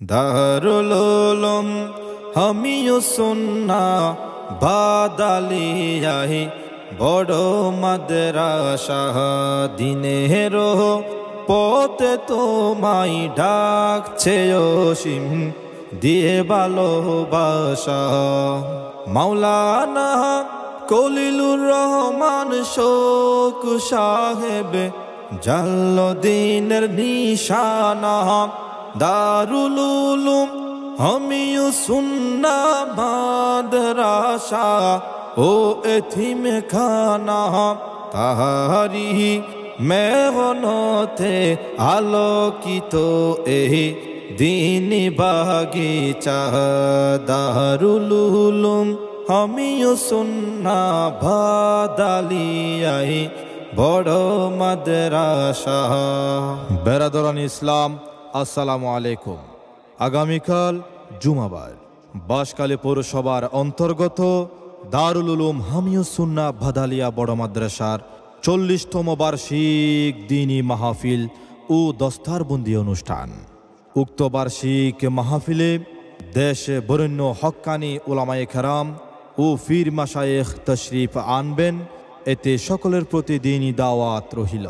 দারুল উলুম হামিয়ুস সুন্নাহ বাদালিয়াহি বড় মাদ্রাসা দিনের পথে তোমায় ডাকছে অসীম দিয়ে ভালোবাসা। মাওলানা কলিলুর রহমান শোক সাহেব জালালউদ্দিনের নিশানা। দারুল উলুম হামিয়ুস সুন্নাহ মাদ্রাসা ও এতিমখানা, তাহারি মেহনতে আলোকিত এই দ্বীনি বাগিচা। দারুল উলুম হামিয়ুস সুন্নাহ বাদালিয়াহি বড় মাদ্রাসা। বেরাদরান ইসলাম, আসসালামু আলাইকুম। আগামীকাল জুমাবার বাঁশখালী পৌরসভার অন্তর্গত দারুল উলুম হামিয়ুস সুন্নাহ বাদালিয়া বড় মাদ্রাসার 40তম বার্ষিক দ্বীনি মাহফিল ও দস্তারবন্দি অনুষ্ঠান। উক্ত বার্ষিক মাহফিলে দেশে বরেণ্য হক্কানি উলামায়ে কেরাম ও পীর মাশায়েখ তশরিফ আনবেন, এতে সকলের প্রতি দ্বীনি দাওয়াত রহিল।